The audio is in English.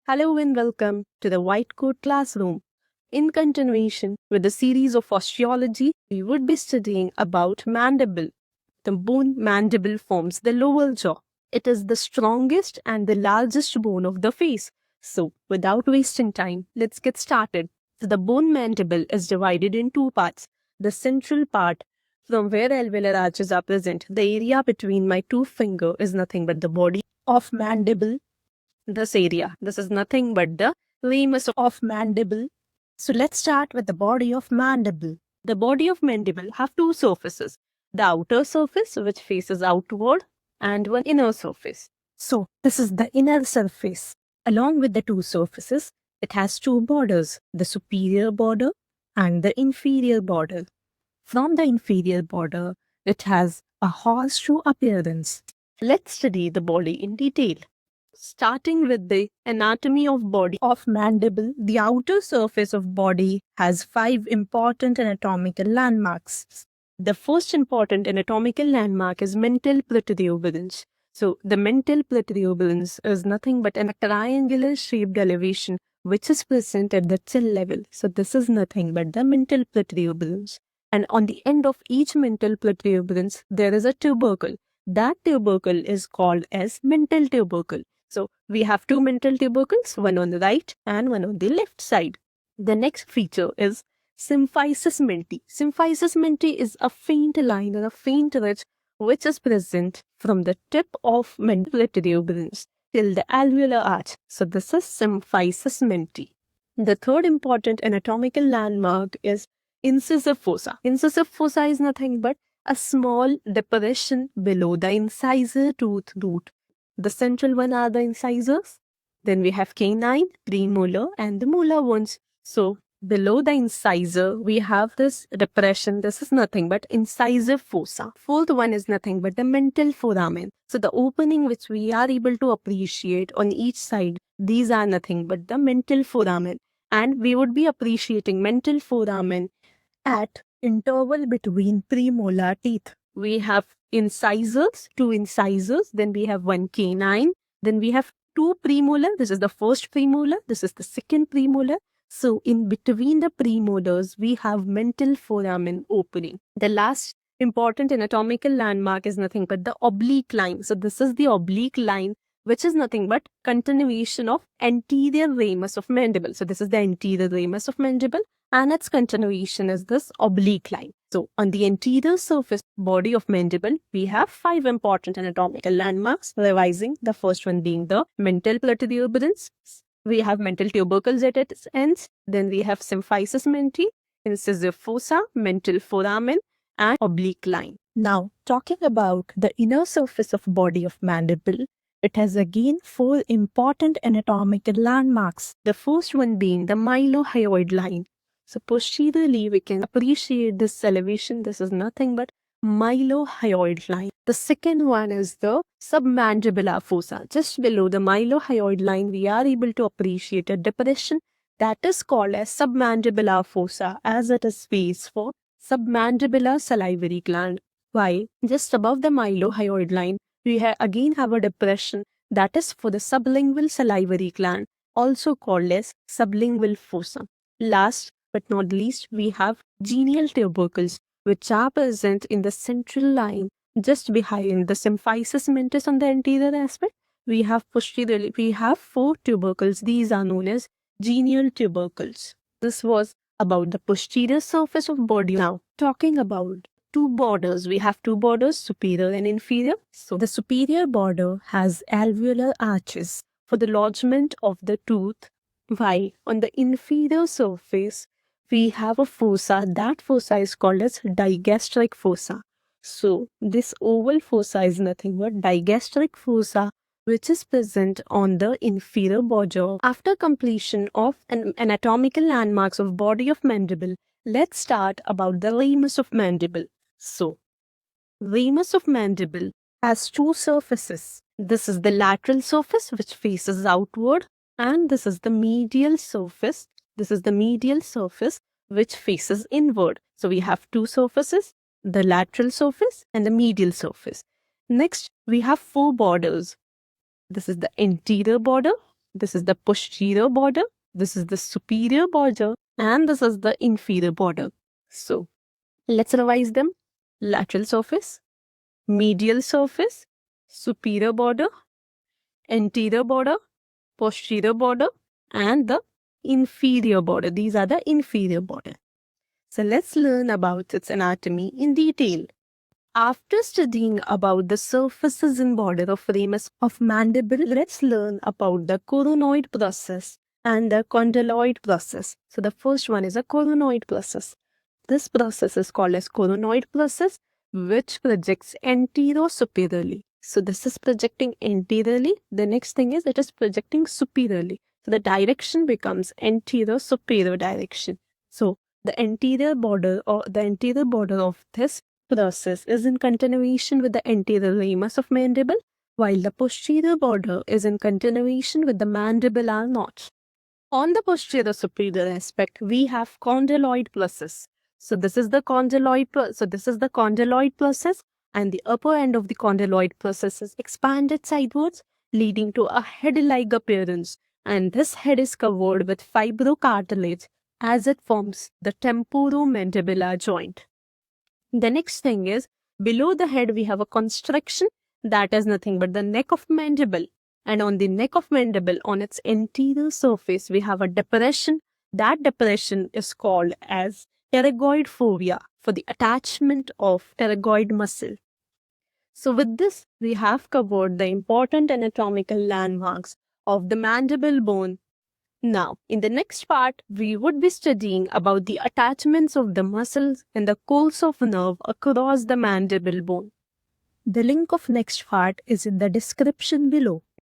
Hello and welcome to the White Coat Classroom. In continuation with the series of osteology, we would be studying about mandible. The bone mandible forms the lower jaw. It is the strongest and the largest bone of the face. So, without wasting time, let's get started. So, the bone mandible is divided in two parts. The central part, from where alveolar arches are present, the area between my two fingers is nothing but the body of mandible. This area, this is nothing but the ramus of mandible. So let's start with the body of mandible. The body of mandible have two surfaces. The outer surface, which faces outward, and one inner surface. So this is the inner surface. Along with the two surfaces, it has two borders, the superior border and the inferior border. From the inferior border, it has a horseshoe appearance. Let's study the body in detail. Starting with the anatomy of body of mandible, the outer surface of body has 5 important anatomical landmarks. The first important anatomical landmark is mental protuberance. So, the mental protuberance is nothing but a triangular shaped elevation which is present at the cell level. So, this is nothing but the mental protuberance. And on the end of each mental protuberance, there is a tubercle. That tubercle is called as mental tubercle. So, we have two mental tubercles, one on the right and one on the left side. The next feature is symphysis menti. Symphysis menti is a faint line or a faint ridge which is present from the tip of mental protuberance till the alveolar arch. So, this is symphysis menti. The third important anatomical landmark is incisive fossa. Incisive fossa is nothing but a small depression below the incisor tooth root. The central one are the incisors. Then we have canine, premolar, and the molar ones. So, below the incisor, we have this depression. This is nothing but incisive fossa. Fourth one is nothing but the mental foramen. So, the opening which we are able to appreciate on each side, these are nothing but the mental foramen. And we would be appreciating mental foramen at interval between premolar teeth. We have incisors, two incisors, then we have one canine, then we have two premolar. This is the first premolar, this is the second premolar. So in between the premolars, we have mental foramen opening. The last important anatomical landmark is nothing but the oblique line. So this is the oblique line, which is nothing but continuation of anterior ramus of mandible. So this is the anterior ramus of mandible, and its continuation is this oblique line. So, on the anterior surface body of mandible, we have 5 important anatomical landmarks, revising the first one being the mental protuberance. We have mental tubercles at its ends. Then we have symphysis menti, incisive fossa, mental foramen, and oblique line. Now, talking about the inner surface of body of mandible, it has again 4 important anatomical landmarks. The first one being the mylohyoid line. So posteriorly, we can appreciate this elevation. This is nothing but mylohyoid line. The second one is the submandibular fossa. Just below the mylohyoid line, we are able to appreciate a depression that is called as submandibular fossa, as it is space for submandibular salivary gland. While just above the mylohyoid line, we again have a depression that is for the sublingual salivary gland, also called as sublingual fossa. Last but not least, we have genial tubercles, which are present in the central line just behind the symphysis mentis on the anterior aspect. We have posteriorly, we have 4 tubercles. These are known as genial tubercles. This was about the posterior surface of body. Now, talking about two borders. We have two borders, superior and inferior. So, the superior border has alveolar arches for the lodgement of the tooth, while on the inferior surface, we have a fossa. That fossa is called as digastric fossa. So, this oval fossa is nothing but digastric fossa, which is present on the inferior border. After completion of an anatomical landmarks of body of mandible, let's start about the ramus of mandible. So, ramus of mandible has two surfaces. This is the lateral surface which faces outward, and this is the medial surface. This is the medial surface which faces inward. So we have two surfaces, the lateral surface and the medial surface. Next, we have 4 borders. This is the anterior border, This is the posterior border, this is the superior border, and this is the inferior border. So, let's revise them. Lateral surface, medial surface, superior border, anterior border, posterior border, and the inferior border. These are the inferior border. So let's learn about its anatomy in detail. After studying about the surfaces and border of Ramus of Mandible, let's learn about the coronoid process and the condyloid process. So the first one is a coronoid process. This process is called as coronoid process, which projects anterior-superiorly. So this is projecting anteriorly. The next thing is it is projecting superiorly. So the direction becomes anterior-superior direction. So the anterior border of this process is in continuation with the anterior ramus of mandible, while the posterior border is in continuation with the mandibular notch. On the posterior superior aspect, we have condyloid process. So this is the condyloid process, and the upper end of the condyloid process is expanded sidewards, leading to a head-like appearance, and this head is covered with fibrocartilage as it forms the temporomandibular joint. The next thing is, below the head we have a constriction that is nothing but the neck of mandible, and on the neck of mandible, on its anterior surface, we have a depression. That depression is called as pterygoid fovea for the attachment of pterygoid muscle. So with this, we have covered the important anatomical landmarks of the mandible bone. Now, in the next part, we would be studying about the attachments of the muscles and the course of nerve across the mandible bone. The link of next part is in the description below.